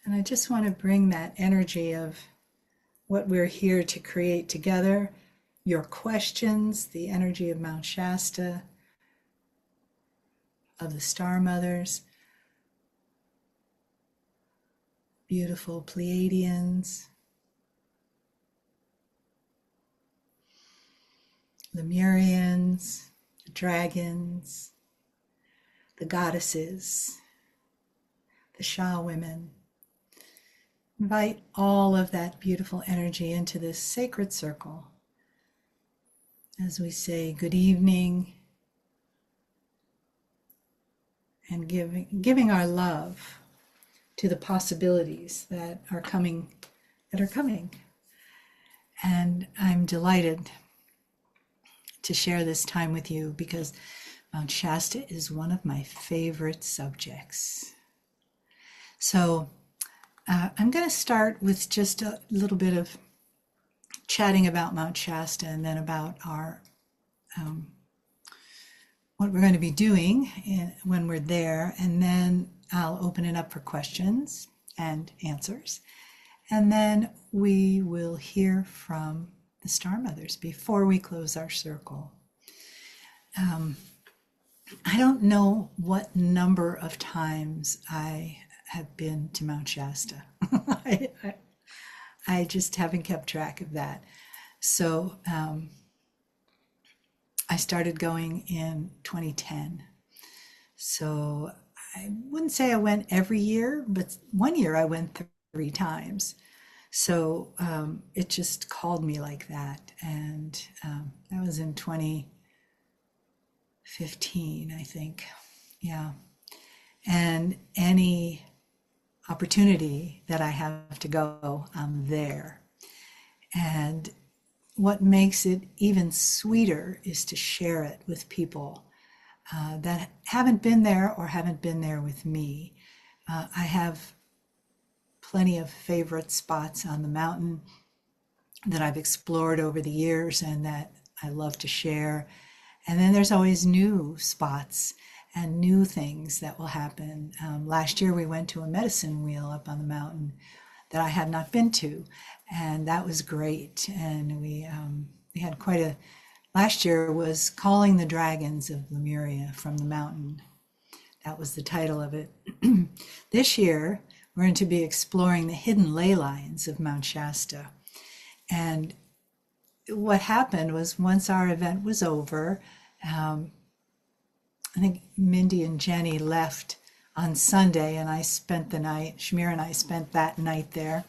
And I just want to bring that energy of what we're here to create together, your questions, the energy of Mount Shasta, of the Star Mothers, beautiful Pleiadians, Lemurians, the dragons, the goddesses, the Shah women. Invite all of that beautiful energy into this sacred circle as we say good evening and giving our love to the possibilities that are coming. And I'm delighted to share this time with you because Mount Shasta is one of my favorite subjects. So I'm going to start with just a little bit of chatting about Mount Shasta and then about our what we're going to be doing when we're there, and then I'll open it up for questions and answers, and then we will hear from the Star Mothers before we close our circle. I don't know what number of times I have been to Mount Shasta. I just haven't kept track of that. So I started going in 2010. So I wouldn't say I went every year, but one year I went 3 times. So it just called me like that. And that was in 2015, I think. Yeah. And any opportunity that I have to go, I'm there. And what makes it even sweeter is to share it with people that haven't been there or haven't been there with me. I have plenty of favorite spots on the mountain that I've explored over the years and that I love to share. And then there's always new spots and new things that will happen. Last year we went to a medicine wheel up on the mountain that I had not been to, and that was great. And we had quite a, last year was Calling the Dragons of Lemuria from the Mountain. That was the title of it. This year we're going to be exploring the hidden ley lines of Mount Shasta. And what happened was once our event was over, I think Mindy and Jenny left on Sunday, and I spent the night, Shamir and I spent that night there,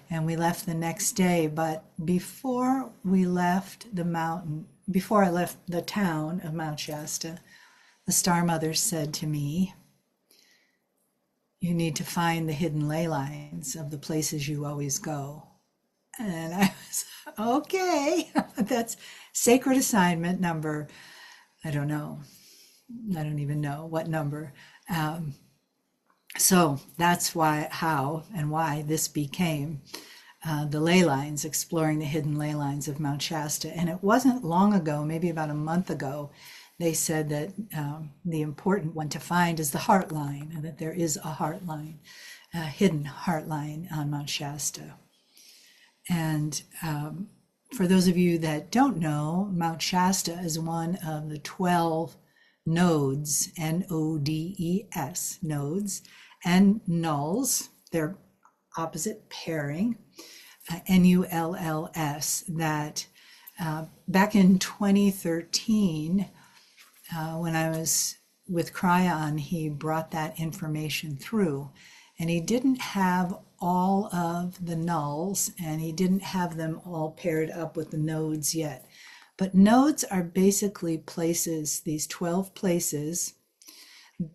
and we left the next day. But before we left the mountain, before I left the town of Mount Shasta, the Star Mother said to me, "You need to find the hidden ley lines of the places you always go." And I was, okay, that's sacred assignment number, I don't know. I don't even know what number. So that's why, how, and why this became the ley lines, exploring the hidden ley lines of Mount Shasta. And it wasn't long ago, maybe about a month ago, they said that the important one to find is the heart line, and that there is a heart line, a hidden heart line on Mount Shasta. And for those of you that don't know, Mount Shasta is one of the 12 nodes, N-O-D-E-S, nodes, and nulls, they're opposite pairing, N-U-L-L-S, that back in 2013, when I was with Kryon, he brought that information through, and he didn't have all of the nulls, and he didn't have them all paired up with the nodes yet. But nodes are basically places, these 12 places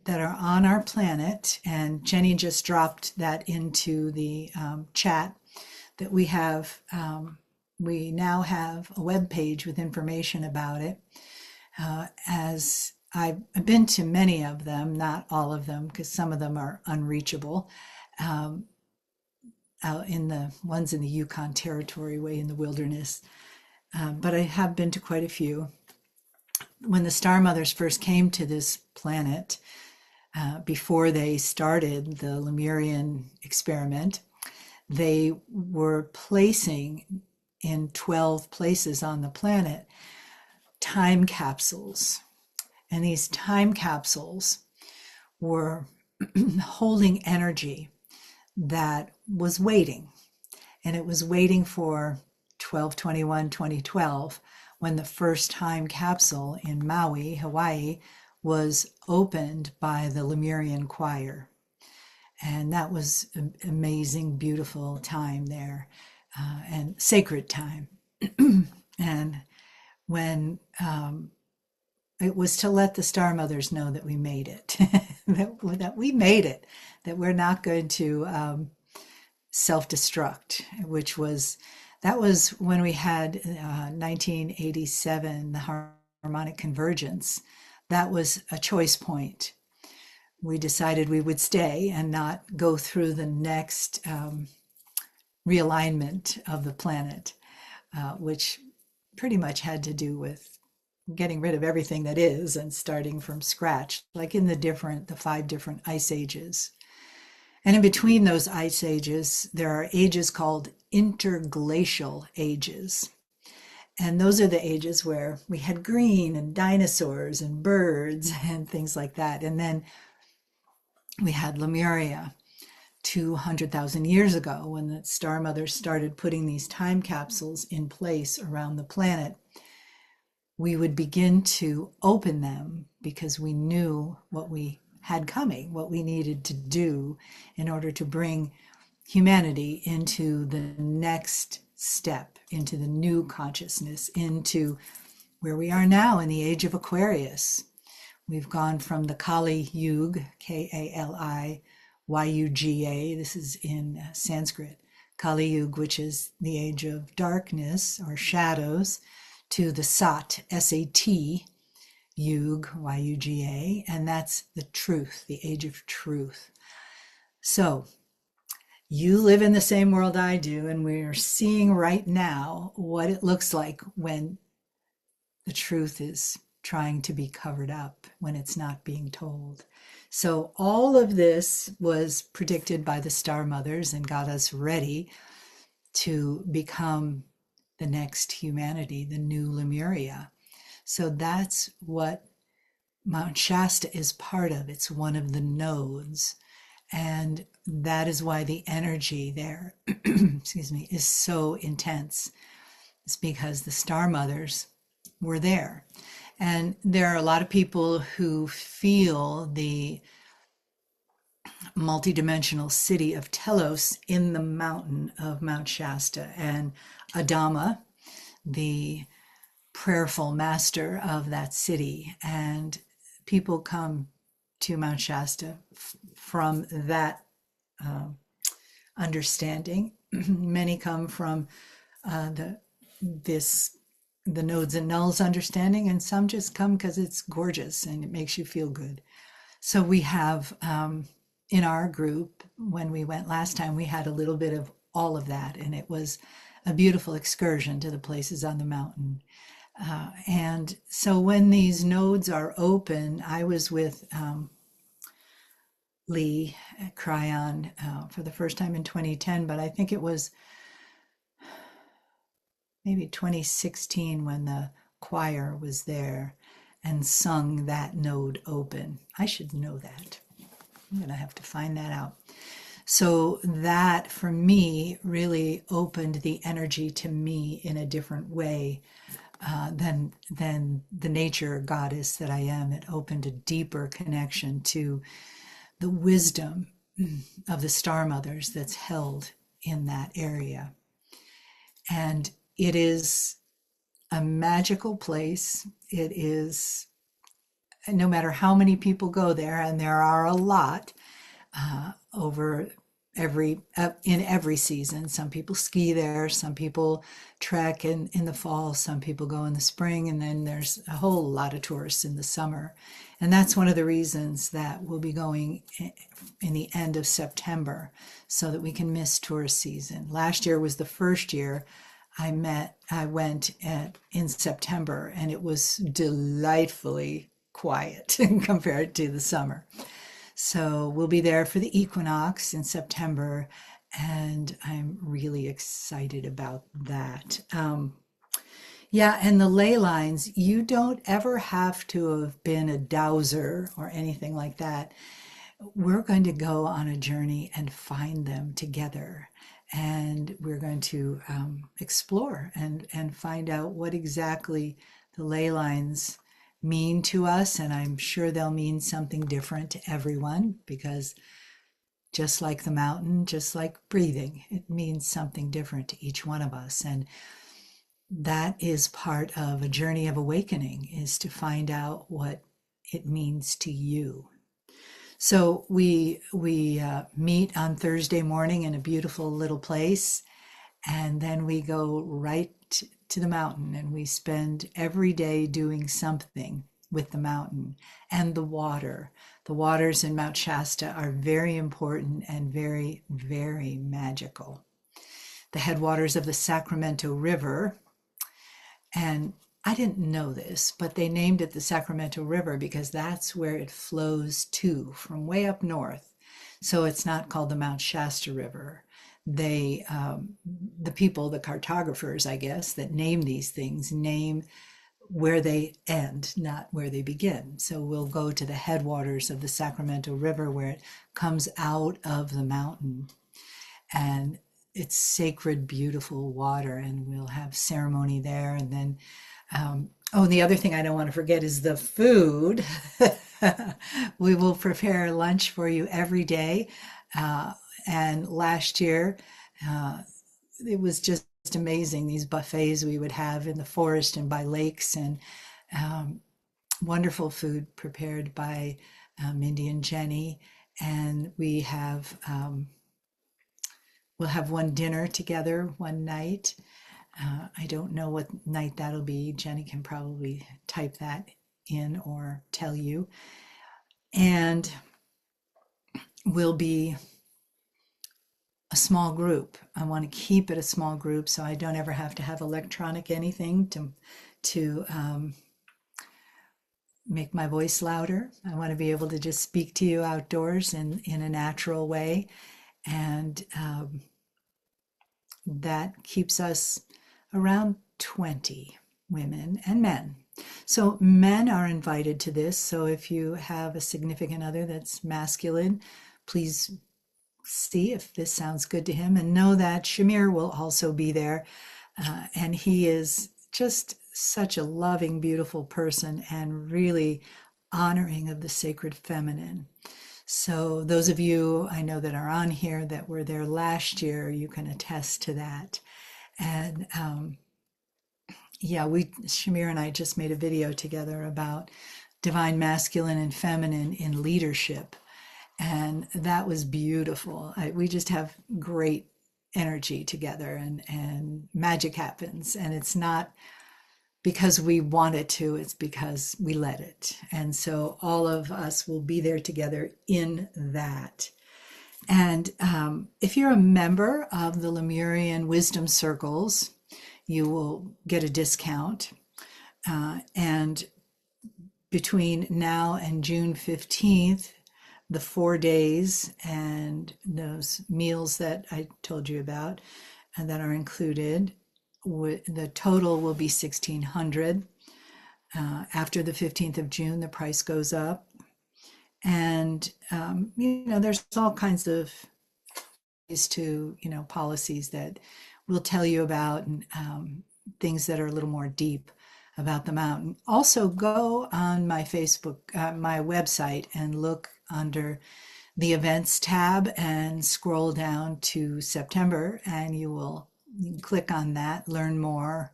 that are on our planet, and Jenny just dropped that into the chat, that we have, we now have a web page with information about it. As I've been to many of them, not all of them, because some of them are unreachable, out in the ones in the Yukon Territory, way in the wilderness. But I have been to quite a few. When the Star Mothers first came to this planet, before they started the Lemurian experiment, they were placing in 12 places on the planet time capsules. And these time capsules were holding energy that was waiting. And it was waiting for 12/21/2012, when the first time capsule in Maui, Hawaii, was opened by the Lemurian choir. And that was an amazing, beautiful time there, and sacred time. And when it was to let the Star Mothers know that we made it, that we made it, that we're not going to self-destruct, that was when we had 1987, the harmonic convergence. That was a choice point. We decided we would stay and not go through the next realignment of the planet, which pretty much had to do with getting rid of everything that is and starting from scratch, like in the 5 different ice ages. And in between those ice ages, there are ages called interglacial ages. And those are the ages where we had green and dinosaurs and birds and things like that. And then we had Lemuria 200,000 years ago, when the Star Mothers started putting these time capsules in place around the planet. We would begin to open them because we knew what we had coming, what we needed to do in order to bring humanity into the next step, into the new consciousness, into where we are now in the age of Aquarius. We've gone from the Kali Yuga, Kali-Yuga, this is in Sanskrit, Kali Yuga, which is the age of darkness or shadows, to the Sat, S-A-T, Yuga, Y-U-G-A, and that's the truth, the age of truth. So you live in the same world I do, and we're seeing right now what it looks like when the truth is trying to be covered up, when it's not being told. So all of this was predicted by the Star Mothers and got us ready to become the next humanity, the new Lemuria. So that's what Mount Shasta is part of. It's one of the nodes. And that is why the energy there, excuse me, is so intense. It's because the Star Mothers were there. And there are a lot of people who feel the multidimensional city of Telos in the mountain of Mount Shasta. And Adama, the prayerful master of that city, and people come to Mount Shasta from that understanding. Many come from the nodes and nulls understanding, and some just come because it's gorgeous and it makes you feel good. So we have in our group, when we went last time, we had a little bit of all of that, and it was a beautiful excursion to the places on the mountain. And so when these nodes are open, I was with Lee at Kryon for the first time in 2010, but I think it was maybe 2016 when the choir was there and sung that node open. I should know that. I'm going to have to find that out. So that, for me, really opened the energy to me in a different way than the nature goddess that I am. It opened a deeper connection to the wisdom of the Star Mothers that's held in that area. And it is a magical place. It is, no matter how many people go there, and there are a lot, in every season. Some people ski there, some people trek in the fall, some people go in the spring, and then there's a whole lot of tourists in the summer. And that's one of the reasons that we'll be going in the end of September, so that we can miss tourist season. Last year was the first year I went in September, and it was delightfully quiet compared to the summer. So we'll be there for the equinox in September, and I'm really excited about that. Yeah, and the ley lines, you don't ever have to have been a dowser or anything like that. We're going to go on a journey and find them together. And we're going to explore and find out what exactly the ley lines mean to us. And I'm sure they'll mean something different to everyone because just like the mountain, just like breathing, it means something different to each one of us. And that is part of a journey of awakening, is to find out what it means to you. So we meet on Thursday morning in a beautiful little place, and then we go right to the mountain, and we spend every day doing something with the mountain and the water. The waters in Mount Shasta are very important and very, very magical. The headwaters of the Sacramento River, and I didn't know this, but they named it the Sacramento River because that's where it flows to from way up north. So it's not called the Mount Shasta River. They, the people, the cartographers, I guess, that name these things, name where they end, not where they begin. So we'll go to the headwaters of the Sacramento River where it comes out of the mountain. And it's sacred, beautiful water, and we'll have ceremony there. And then, oh, and the other thing I don't want to forget is the food. We will prepare lunch for you every day. And last year, it was just amazing, these buffets we would have in the forest and by lakes, and wonderful food prepared by Mindy and Jenny. And we'll have one dinner together one night. I don't know what night that'll be. Jenny can probably type that in or tell you. And we'll be a small group. I want to keep it a small group so I don't ever have to have electronic anything to make my voice louder. I want to be able to just speak to you outdoors in a natural way. And that keeps us around 20 women and men. So men are invited to this. So if you have a significant other that's masculine, please see if this sounds good to him, and know that Shamir will also be there. And he is just such a loving, beautiful person and really honoring of the sacred feminine. So those of you I know that are on here that were there last year, you can attest to that. And yeah, Shamir and I just made a video together about divine masculine and feminine in leadership. And that was beautiful. We just have great energy together, and magic happens. And it's not because we want it to, it's because we let it. And so all of us will be there together in that. And if you're a member of the Lemurian Wisdom Circles, you will get a discount. And between now and June 15th, the 4 days and those meals that I told you about and that are included, the total will be $1,600. After the 15th of June, the price goes up. And, there's all kinds of ways to, policies that we'll tell you about, and things that are a little more deep about the mountain. Also, go on my Facebook, my website, and look under the events tab and scroll down to September, and you can click on that, learn more.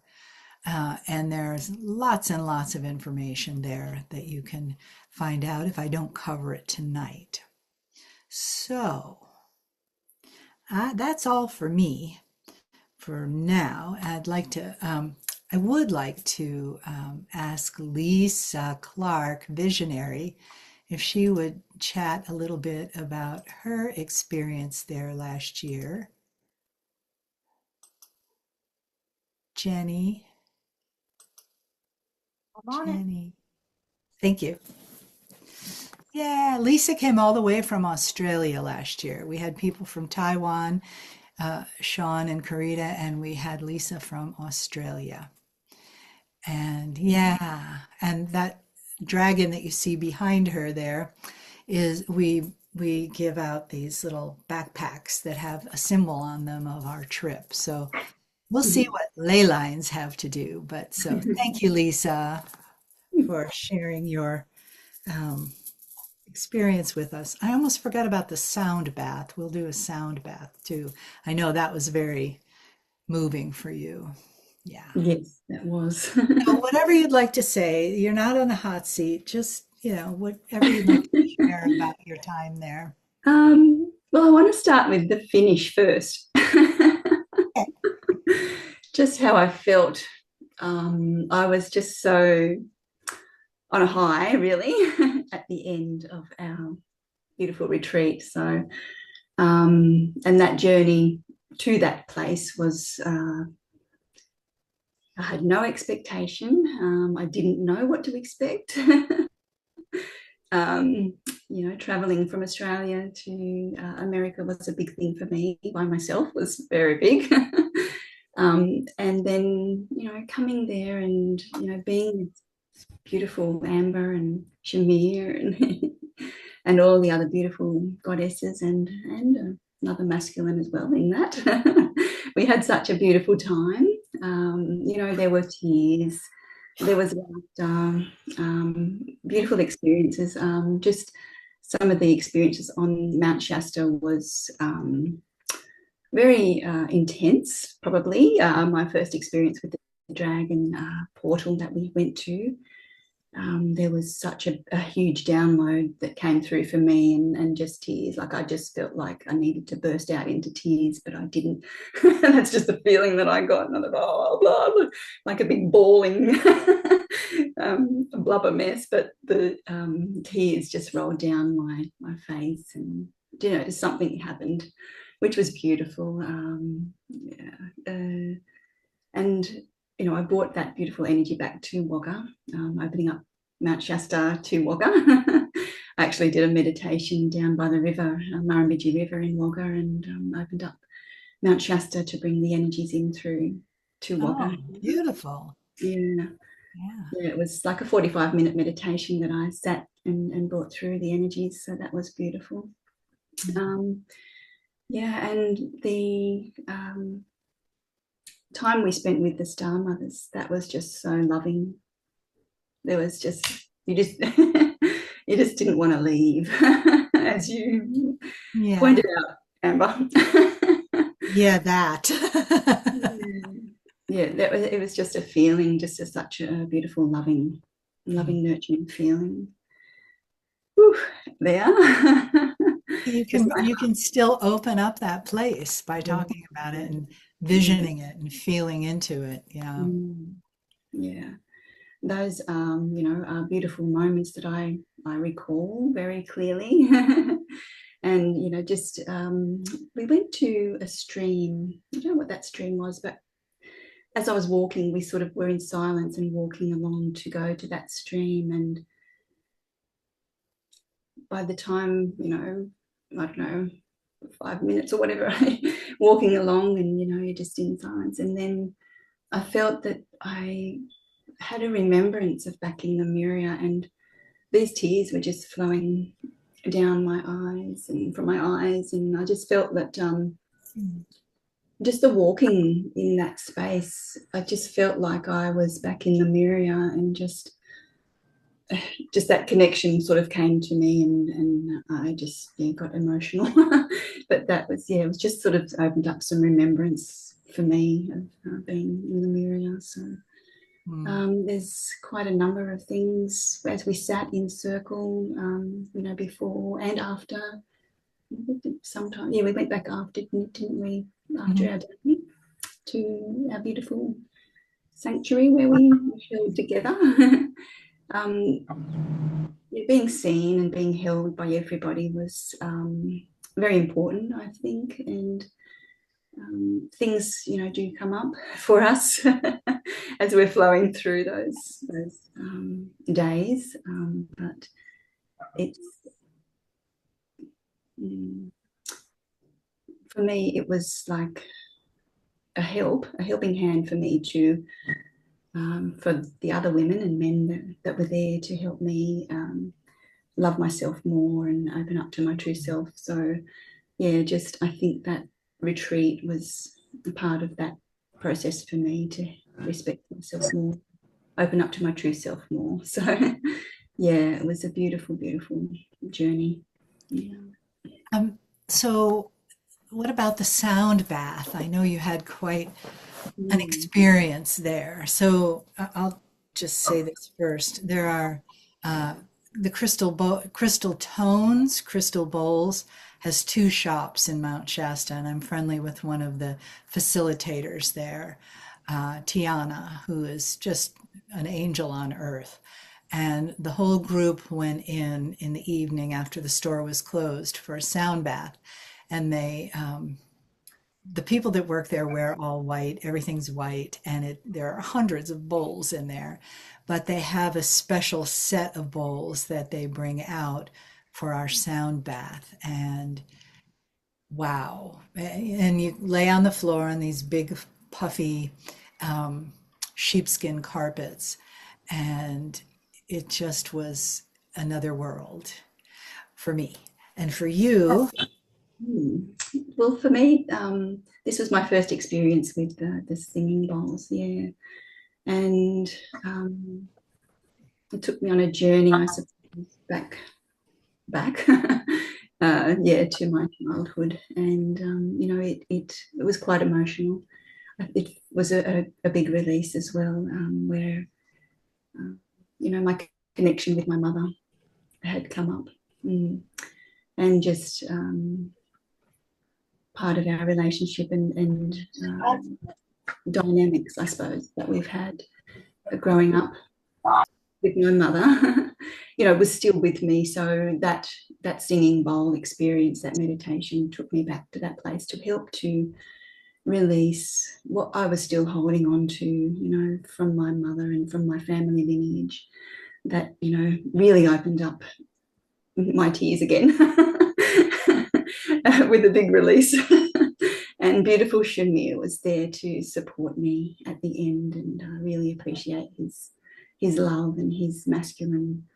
And there's lots and lots of information there that you can find out if I don't cover it tonight. So that's all for me for now. I would like to ask Lisa Clark, visionary, if she would chat a little bit about her experience there last year. Jenny. I'm on it. Jenny. Thank you. Yeah, Lisa came all the way from Australia last year. We had people from Taiwan, Sean and Karita, and we had Lisa from Australia. And yeah, and that dragon that you see behind her there is we give out these little backpacks that have a symbol on them of our trip. So we'll see what ley lines have to do. But so thank you, Lisa, for sharing your um, experience with us. I almost forgot about the sound bath. We'll do a sound bath too. I know that was very moving for you. Yeah. Yes, that was. So whatever you'd like to say, you're not on the hot seat. Just, whatever you'd like to share about your time there. Well, I want to start with the finish first. Okay. Just how I felt. I was just so on a high, really, at the end of our beautiful retreat. So, and that journey to that place was, I had no expectation. I didn't know what to expect. um, traveling from Australia to America was a big thing for me. By myself was very big. And then, coming there and, being beautiful Amber and Shamir and and all the other beautiful goddesses and another masculine as well in that. We had such a beautiful time. There were tears, there was laughter, beautiful experiences. Just some of the experiences on Mount Shasta was very intense, probably. My first experience with the dragon portal that we went to. There was such a huge download that came through for me, and just tears. Like I just felt like I needed to burst out into tears, but I didn't. That's just the feeling that I got. And I thought, oh, blah, blah, like a big bawling blubber mess. But the tears just rolled down my face, and something happened, which was beautiful. And I brought that beautiful energy back to Wagga, opening up Mount Shasta to Wagga. I actually did a meditation down by the river, Murrumbidgee River in Wagga, and opened up Mount Shasta to bring the energies in through to Oh, Wagga. beautiful. Yeah. Yeah. Yeah, it was like a 45-minute meditation that I sat and brought through the energies. So that was beautiful. Um, yeah, and the time we spent with the Star Mothers, that was just so loving. There was just, you just you just didn't want to leave, as you Yeah. pointed out, Amber. Yeah, that. Yeah, it was just a feeling, just such a beautiful, loving, nurturing feeling. Whew, there. You Just can you can still open up that place by like, talking about it and visioning it and feeling into it. Yeah. yeah. Those are beautiful moments that I recall very clearly. And just we went to a stream. I don't know what that stream was, but as I was walking, we sort of were in silence and walking along to go to that stream. And by the time, I don't know, 5 minutes or whatever, walking along, and you're just in silence. And then I felt that I had a remembrance of back in Lemuria, and these tears were just flowing down my eyes and from my eyes, and I just felt that just the walking in that space, I just felt like I was back in Lemuria, and just that connection sort of came to me, and I just got emotional. But that was it was just sort of opened up some remembrance for me of being in Lemuria. So Mm. there's quite a number of things as we sat in circle, before and after. Sometime, we went back after, didn't we? After Mhm. our day to our beautiful sanctuary where we held together. Being seen and being held by everybody was very important, I think, and things do come up for us as we're flowing through those days, but it's for me, it was like a helping hand for me to, for the other women and men that were there to help me love myself more and open up to my true self. So, yeah, just I think that retreat was a part of that process for me to respect myself more, open up to my true self more. So, yeah, it was a beautiful, beautiful journey. Yeah. So what about the sound bath? I know you had quite an Mm. experience there. So I'll just say this first. There are the crystal tones, crystal bowls has two shops in Mount Shasta, and I'm friendly with one of the facilitators there, Tiana, who is just an angel on earth. And the whole group went in the evening after the store was closed for a sound bath, and the people that work there wear all white, everything's white, and there are hundreds of bowls in there, but they have a special set of bowls that they bring out for our sound bath. And wow. And you lay on the floor on these big puffy um, sheepskin carpets, and it just was another world for me. And for you, Mm. Well, for me, this was my first experience with the singing bowls, yeah. And it took me on a journey, I suppose, back, yeah, to my childhood. And, you know, it was quite emotional. It was a big release as well, where, uh, you know, my connection with my mother had come up. And just part of our relationship and dynamics, I suppose, that we've had growing up with my mother, you know, was still with me. So that singing bowl experience, that meditation took me back to that place to help to release what I was still holding on to, you know, from my mother and from my family lineage that, you know, really opened up my tears again with a big release. And beautiful Shamir was there to support me at the end, and I really appreciate his love and his masculine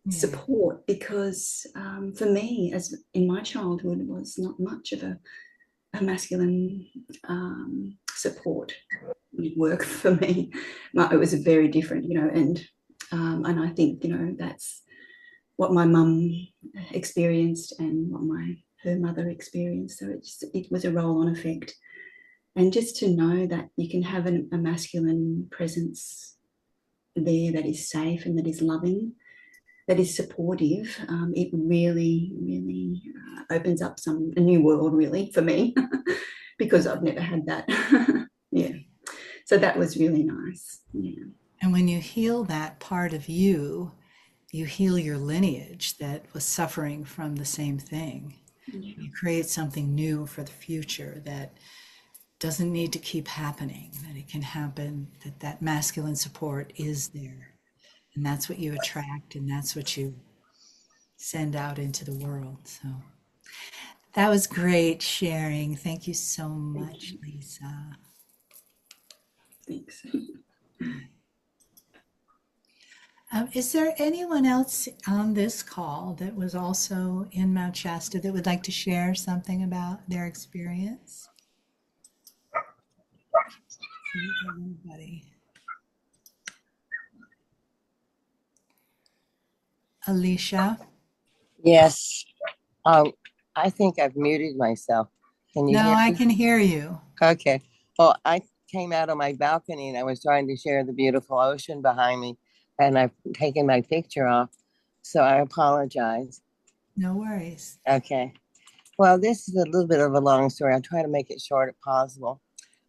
yeah, support, because for me, as in my childhood, was not much of a masculine support work for me. It was very different, you know, and I think, you know, that's what my mum experienced and what her mother experienced. So it was a roll-on effect. And just to know that you can have a masculine presence there that is safe and that is loving, that is supportive, it really, really opens up a new world, really, for me, because I've never had that. Yeah. So that was really nice. Yeah. and when you heal that part of you, you heal your lineage that was suffering from the same thing. Yeah. You create something new for the future that doesn't need to keep happening, that it can happen, that masculine support is there. And that's what you attract, and that's what you send out into the world. So that was great sharing. Thank you so Thank much, you. Lisa. Thanks. Is there anyone else on this call that was also in Mount Shasta that would like to share something about their experience? Everybody. Alicia? Yes. Um, I think I've muted myself. Can you No, hear I me? can hear you. Okay. Well, I came out on my balcony and I was trying to share the beautiful ocean behind me, and I've taken my picture off. So I apologize. No worries. Okay. Well, this is a little bit of a long story. I'll try to make it short as possible.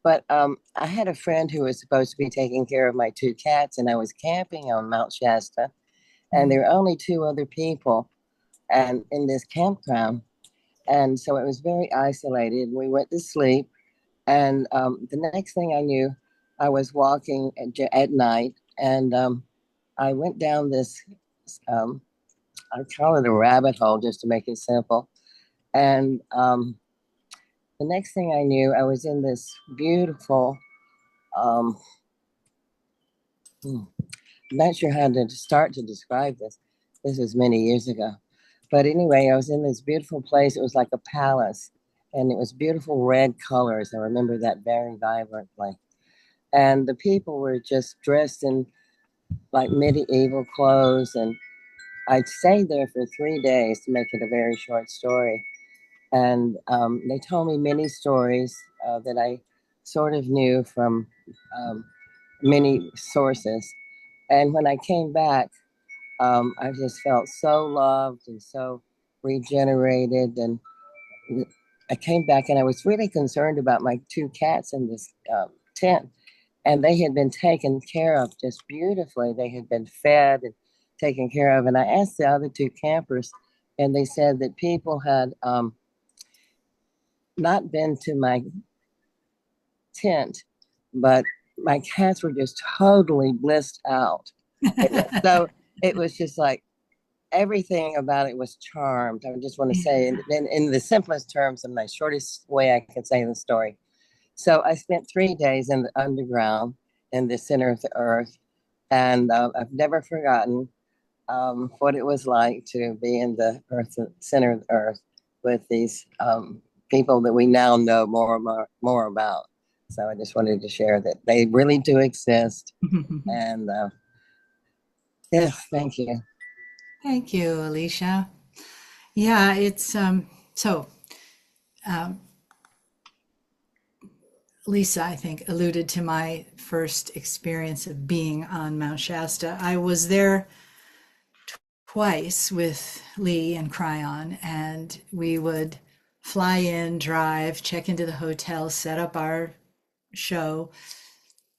But I had a friend who was supposed to be taking care of my two cats, and I was camping on Mount Shasta, and there were only two other people and in this campground. And so it was very isolated. We went to sleep. And the next thing I knew, I was walking at night, and I went down this, I call it a rabbit hole just to make it simple. And the next thing I knew, I was in this beautiful, um, I'm not sure how to start to describe this. This was many years ago. But anyway, I was in this beautiful place. It was like a palace, and it was beautiful red colors. I remember that very vibrantly. And the people were just dressed in like medieval clothes. And I stayed there for 3 days to make it a very short story. And they told me many stories that I sort of knew from um, many sources. And when I came back, I just felt so loved and so regenerated. And I came back and I was really concerned about my two cats in this tent. And they had been taken care of just beautifully. They had been fed and taken care of. And I asked the other two campers, and they said that people had not been to my tent, but my cats were just totally blissed out. So it was just like everything about it was charmed. I just want to say, in the simplest terms and the shortest way I can say the story. So I spent 3 days in the underground in the center of the earth, and I've never forgotten what it was like to be in the earth, center of the earth, with these people that we now know more about. So I just wanted to share that they really do exist. And yeah, thank you. Thank you, Alicia. Yeah, it's so Lisa, I think, alluded to my first experience of being on Mount Shasta. I was there twice with Lee and Kryon, and we would fly in, drive, check into the hotel, set up our show,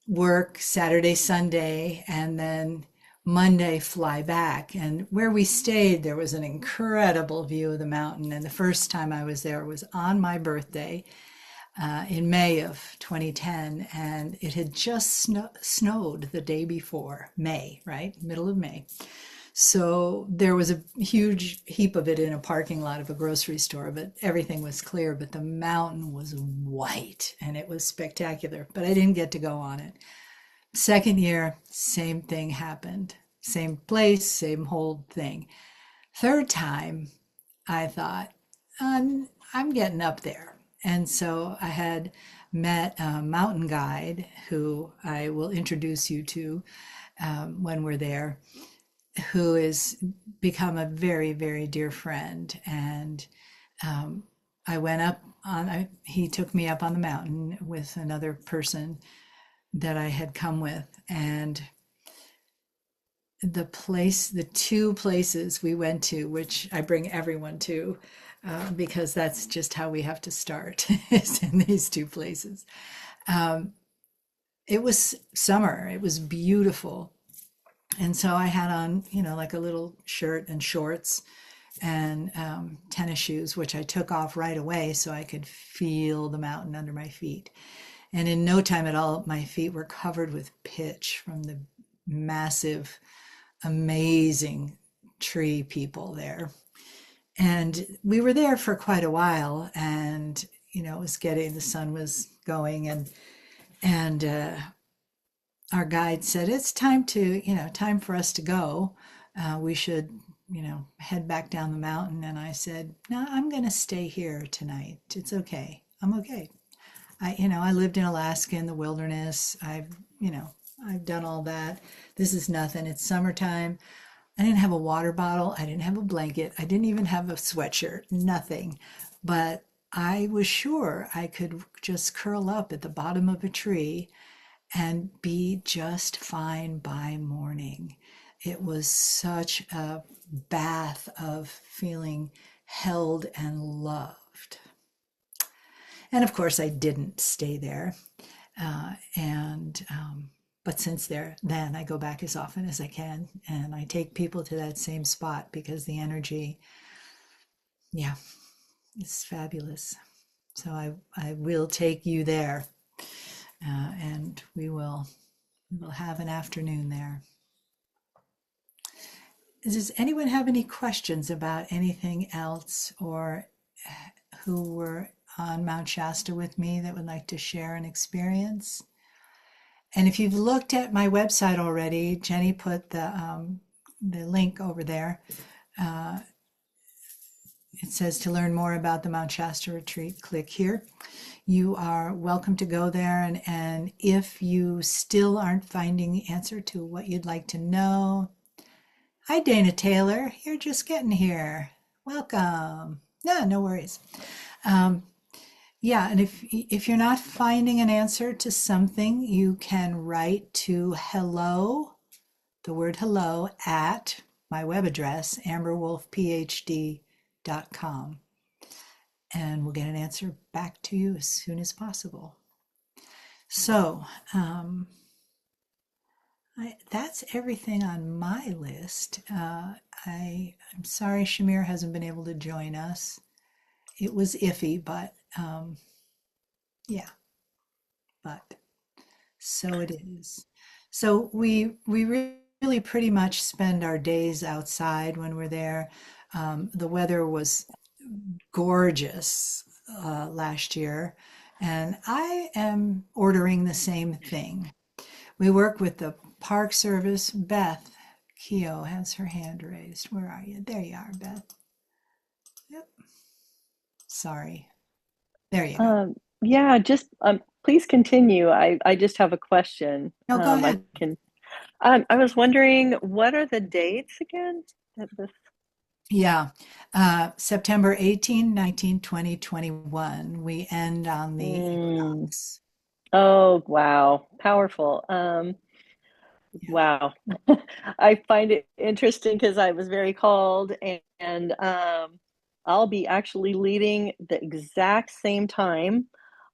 work Saturday, Sunday, and then Monday fly back. And where we stayed, there was an incredible view of the mountain. And the first time I was there was on my birthday in May of 2010, and it had just snowed the day before, May, right? Middle of May. So there was a huge heap of it in a parking lot of a grocery store, but everything was clear. But the mountain was white and it was spectacular, but I didn't get to go on it. Second year, same thing happened. Same place, same whole thing. Third time, I thought, I'm getting up there. And so I had met a mountain guide who I will introduce you to when we're there, who has become a very, very dear friend. And I went up on, he took me up on the mountain with another person that I had come with. And the two places we went to, which I bring everyone to, because that's just how we have to start, is in these two places. It was summer, it was beautiful. And so I had on, like a little shirt and shorts and tennis shoes, which I took off right away so I could feel the mountain under my feet. And in no time at all, my feet were covered with pitch from the massive, amazing tree people there. And we were there for quite a while, and it was the sun was going, and our guide said, it's time for us to go. We should, head back down the mountain. And I said, no, I'm going to stay here tonight. It's okay. I'm okay. I lived in Alaska in the wilderness. I've done all that. This is nothing. It's summertime. I didn't have a water bottle. I didn't have a blanket. I didn't even have a sweatshirt, nothing. But I was sure I could just curl up at the bottom of a tree and be just fine by morning. It was such a bath of feeling held and loved. And of course, I didn't stay there. But since then I go back as often as I can, and I take people to that same spot because the energy, yeah, it's fabulous. So I will take you there, and we will have an afternoon there. Does anyone have any questions about anything else or who were on Mount Shasta with me that would like to share an experience. And if you've looked at my website already, Jenny put the link over there. It says to learn more about the Mount Shasta retreat, click here. You are welcome to go there. And if you still aren't finding the answer to what you'd like to know, hi, Dana Taylor. You're just getting here. Welcome. No worries. Yeah, and if you're not finding an answer to something, you can write to hello, the word hello, at my web address, amberwolfphd.com. And we'll get an answer back to you as soon as possible. So that's everything on my list. I'm sorry Shamir hasn't been able to join us. It was iffy, but yeah, but so it is. So we really pretty much spend our days outside when we're there. The weather was gorgeous last year, and I am ordering the same thing. We work with the Park Service. Beth Keogh has her hand raised. Where are you? There you are, Beth. Yep. Sorry. There you go. Yeah, just please continue. I just have a question. No, go ahead. I was wondering, what are the dates again? Yeah, September 18, 19, 20, 21. We end on the equinox. Oh, wow. Powerful. Wow. I find it interesting because I was very called, and I'll be actually leading the exact same time.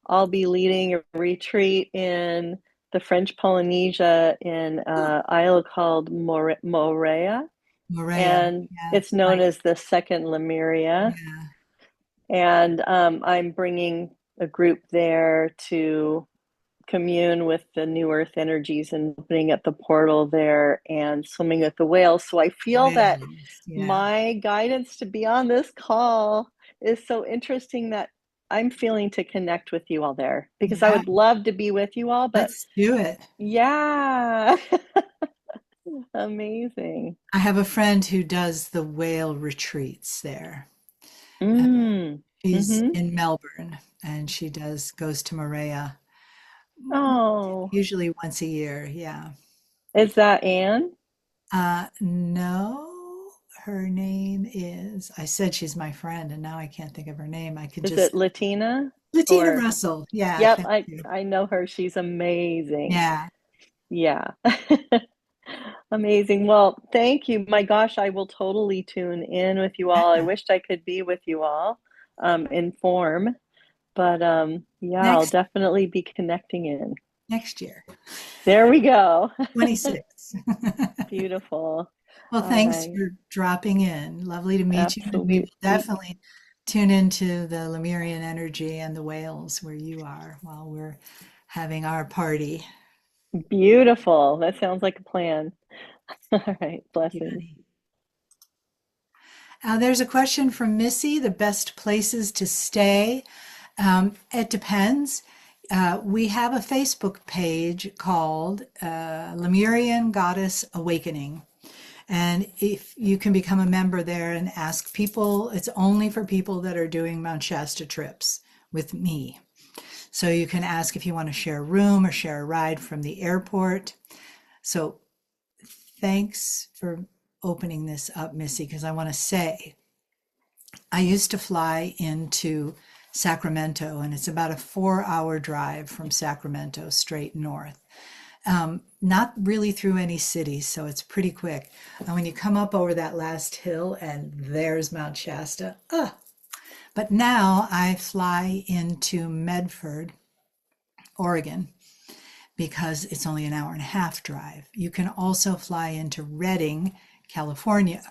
I'll be leading a retreat in the French Polynesia in an isle called Moorea. And it's known as the second Lemuria. Yeah. And I'm bringing a group there to commune with the new earth energies and opening up the portal there and swimming with the whales. So I feel that my guidance to be on this call is so interesting that I'm feeling to connect with you all there, because I would love to be with you all, but let's do it. Yeah. Amazing. I have a friend who does the whale retreats there. She's in Melbourne, and she goes to Meleha. Oh, usually once a year. Yeah. Is that Anne? No, her name is, I said she's my friend, and now I can't think of her name. Is it Latina? Latina Russell. Yeah. Yep, I know her. She's amazing. Yeah. Yeah. Amazing. Well, thank you. My gosh, I will totally tune in with you all. I wished I could be with you all in form, but yeah, I'll definitely be connecting in. Next year. There we go. 26. Beautiful. Well, thanks for dropping in. Lovely to meet you. And we will definitely tune into the Lemurian energy and the whales where you are while we're having our party. Beautiful. That sounds like a plan. All right. Blessings. There's a question from Missy, the best places to stay. It depends. We have a Facebook page called Lemurian Goddess Awakening. And if you can become a member there and ask people, it's only for people that are doing Mount Shasta trips with me. So you can ask if you want to share a room or share a ride from the airport. So thanks for opening this up, Missy, because I want to say, I used to fly into Sacramento, and it's about a 4-hour drive from Sacramento straight north. Not really through any cities, so it's pretty quick. And when you come up over that last hill, and there's Mount Shasta. But now I fly into Medford, Oregon, because it's only an 1.5-hour drive. You can also fly into Redding, California.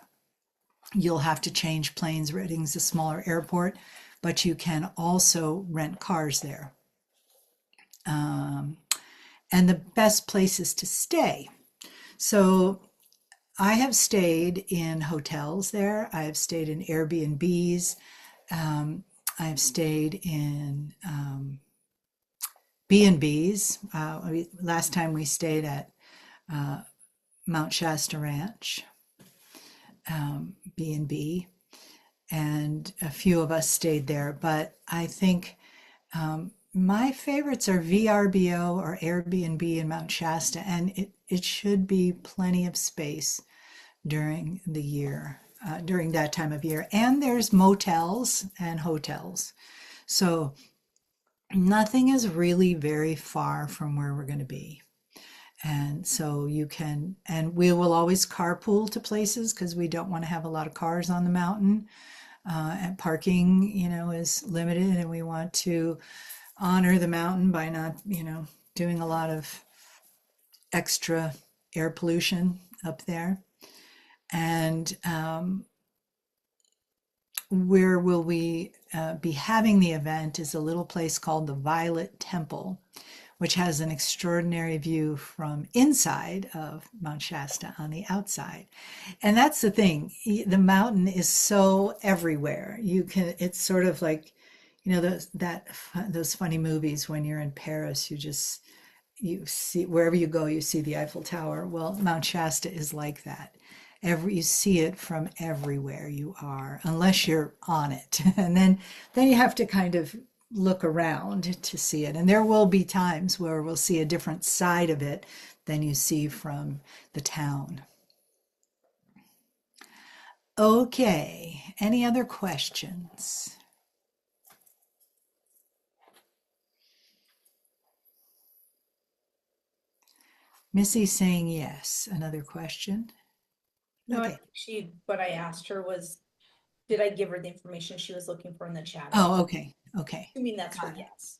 You'll have to change planes. Redding's a smaller airport, but you can also rent cars there. And the best places to stay. So I have stayed in hotels there. I have stayed in Airbnbs. I've stayed in B&Bs. Last time we stayed at Mt Shasta Ranch, B&B, and a few of us stayed there. But I think my favorites are VRBO or Airbnb in Mount Shasta, and it should be plenty of space during the year, during that time of year. And there's motels and hotels. So nothing is really very far from where we're going to be. And so you can, and we will always carpool to places because we don't want to have a lot of cars on the mountain. And parking, is limited, and we want to honor the mountain by not, doing a lot of extra air pollution up there. And where will we be having the event is a little place called the Violet Temple, which has an extraordinary view from inside of Mount Shasta on the outside. And that's the thing, the mountain is so everywhere. It's sort of like, those funny movies when you're in Paris, you see, wherever you go, you see the Eiffel Tower. Well, Mount Shasta is like that. You see it from everywhere you are, unless you're on it. And then you have to kind of look around to see it. And there will be times where we'll see a different side of it than you see from the town. Okay, any other questions? Missy's saying yes. Another question? No, Okay. what I asked her was, did I give her the information she was looking for in the chat? Oh, okay. I mean, that's her yes.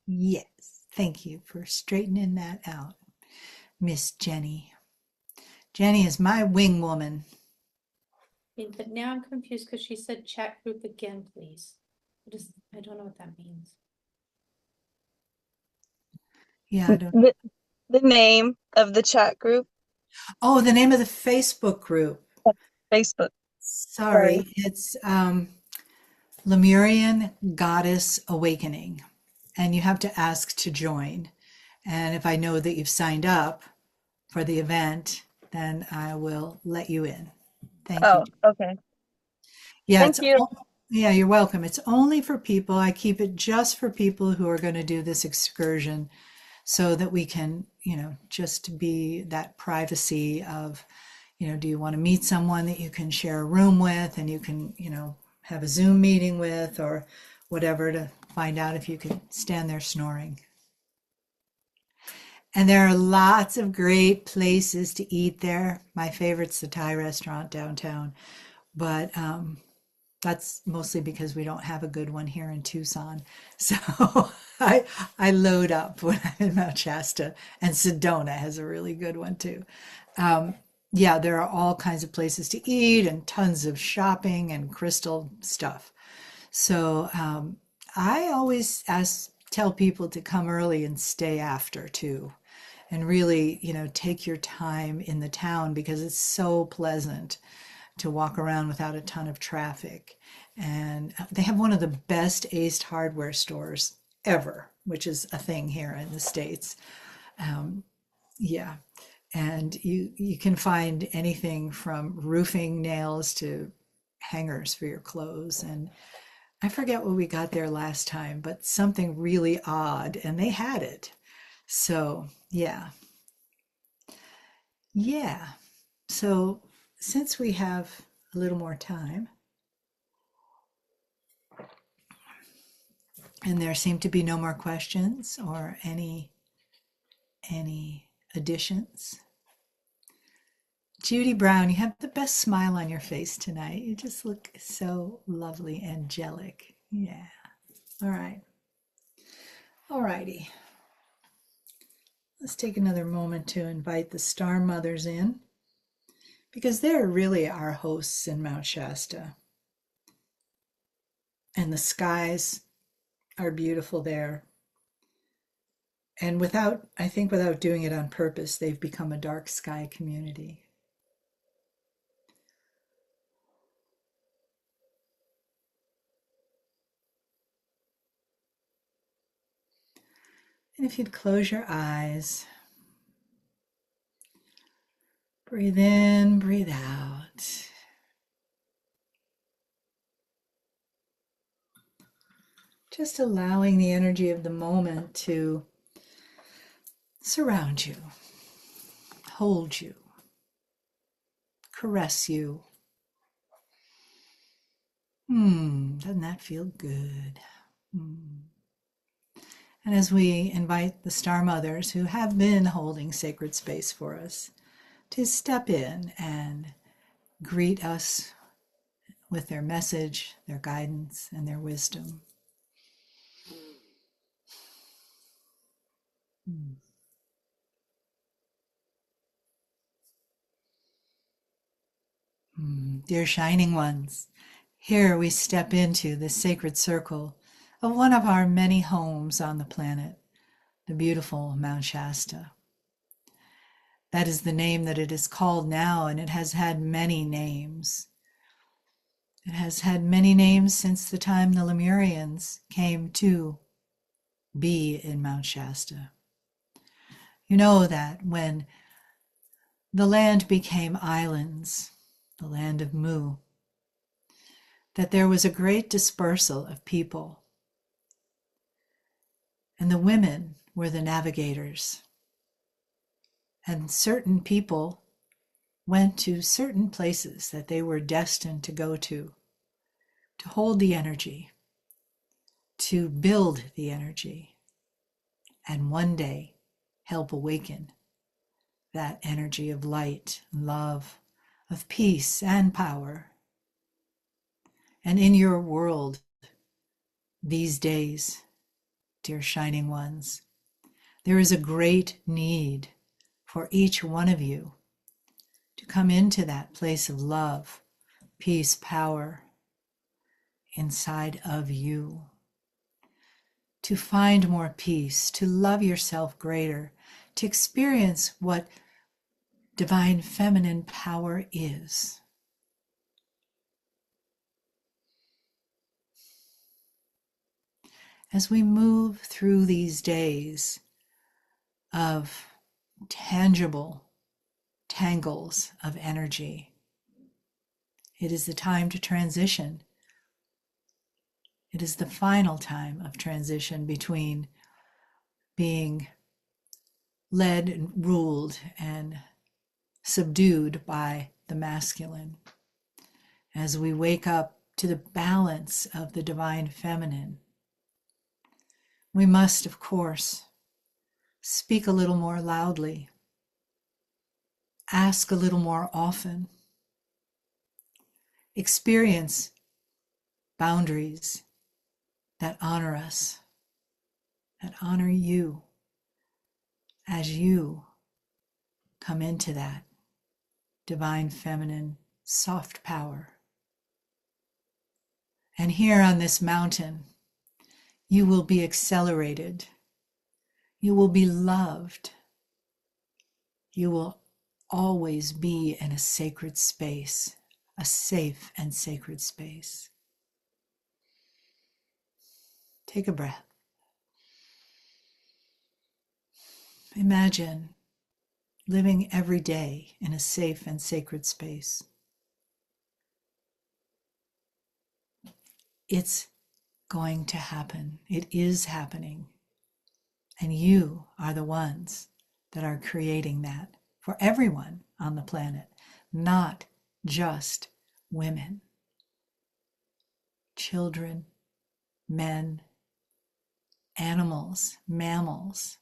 Yes. Thank you for straightening that out, Miss Jenny. Jenny is my wing woman. But now I'm confused because she said chat group again, please. I don't know what that means. Yeah, I don't. The name of the chat group. Oh, the name of the Facebook group. Facebook. Sorry. It's Lemurian Goddess Awakening. And you have to ask to join. And if I know that you've signed up for the event, then I will let you in. Thank you. Okay. Yeah, Thank you. Yeah, you're welcome. It's only for people. I keep it just for people who are going to do this excursion so that we can, just be that privacy of, do you want to meet someone that you can share a room with and you can, have a Zoom meeting with or whatever to find out if you can stand there snoring. And there are lots of great places to eat there. My favorite's the Thai restaurant downtown, but that's mostly because we don't have a good one here in Tucson. So I load up when I'm in Mount Shasta, and Sedona has a really good one too. Yeah, there are all kinds of places to eat and tons of shopping and crystal stuff. So I always tell people to come early and stay after too. And really, take your time in the town because it's so pleasant to walk around without a ton of traffic. And they have one of the best aced hardware stores ever, which is a thing here in the States. Yeah. And you can find anything from roofing nails to hangers for your clothes. And I forget what we got there last time, but something really odd, and they had it. So, yeah. Yeah. So, since we have a little more time, and there seem to be no more questions or any additions. Judy Brown, you have the best smile on your face tonight. You just look so lovely, angelic. Yeah. All right. All righty. Let's take another moment to invite the Star Mothers in, because they're really our hosts in Mount Shasta. And the skies are beautiful there. And I think without doing it on purpose, they've become a dark sky community. And if you'd close your eyes, breathe in, breathe out. Just allowing the energy of the moment to surround you, hold you, caress you. Doesn't that feel good? And as we invite the Star Mothers who have been holding sacred space for us to step in and greet us with their message, their guidance, and their wisdom. Dear Shining Ones, here we step into the sacred circle of one of our many homes on the planet, the beautiful Mount Shasta. That is the name that it is called now, and it has had many names. It has had many names since the time the Lemurians came to be in Mount Shasta. You know that when the land became islands, the land of Mu, that there was a great dispersal of people. And the women were the navigators. And certain people went to certain places that they were destined to go to hold the energy, to build the energy, and one day help awaken that energy of light, love, of peace and power. And in your world these days, dear Shining Ones, there is a great need for each one of you to come into that place of love, peace, power inside of you, to find more peace, to love yourself greater, to experience what divine feminine power is. As we move through these days of tangible tangles of energy, it is the time to transition. It is the final time of transition between being led and ruled and subdued by the masculine. As we wake up to the balance of the divine feminine, we must, of course, speak a little more loudly, ask a little more often, experience boundaries that honor us, that honor you as you come into that divine feminine soft power. And here on this mountain, you will be accelerated. You will be loved. You will always be in a sacred space, a safe and sacred space. Take a breath. Imagine living every day in a safe and sacred space. It's going to happen. It is happening. And you are the ones that are creating that for everyone on the planet, not just women, children, men, animals, mammals,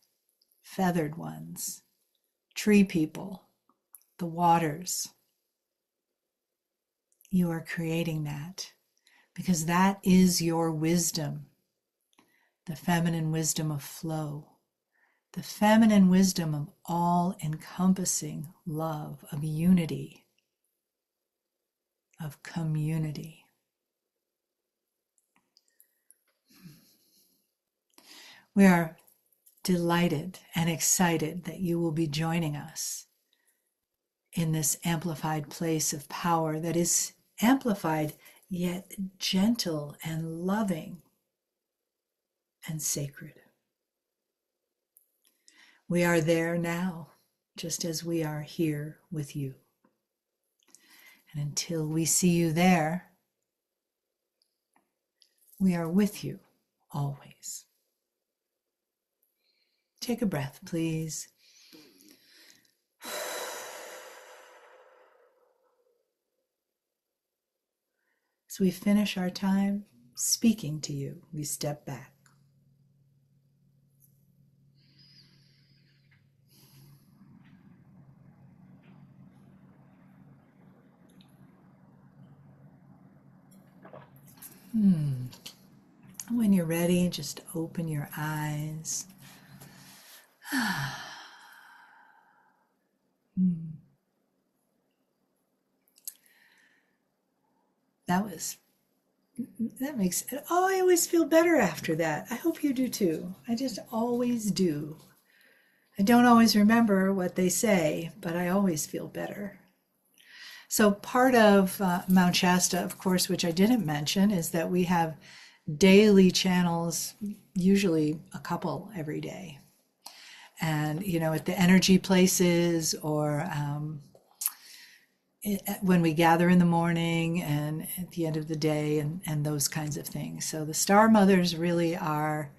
feathered ones, tree people, the waters. You are creating that because that is your wisdom, the feminine wisdom of flow, the feminine wisdom of all-encompassing love, of unity, of community. We are delighted and excited that you will be joining us in this amplified place of power that is amplified yet gentle and loving and sacred. We are there now, just as we are here with you. And until we see you there, we are with you always. Take a breath, please. As we finish our time speaking to you, we step back. When you're ready, just open your eyes. That makes it, oh, I always feel better after that. I hope you do too. I just always do. I don't always remember what they say, but I always feel better. So part of Mount Shasta, of course, which I didn't mention, is that we have daily channels, usually a couple every day. And, you know, at the energy places or when we gather in the morning and at the end of the day and those kinds of things. So the Star Mothers really are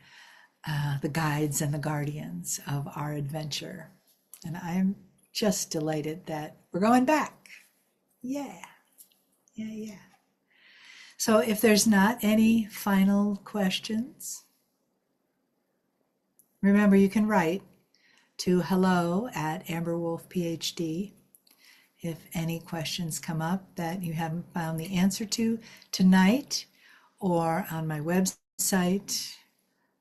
the guides and the guardians of our adventure. And I'm just delighted that we're going back. Yeah. So if there's not any final questions, remember you can write to hello@AmberWolfPhD if any questions come up that you haven't found the answer to tonight, or on my website.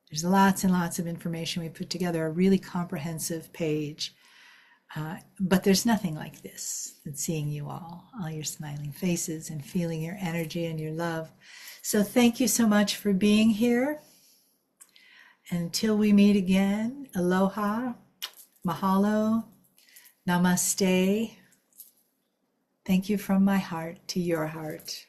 There's lots and lots of information. We put together a really comprehensive page. But there's nothing like this than seeing you all your smiling faces and feeling your energy and your love. So thank you so much for being here. Until we meet again, aloha, mahalo, namaste. Thank you from my heart to your heart.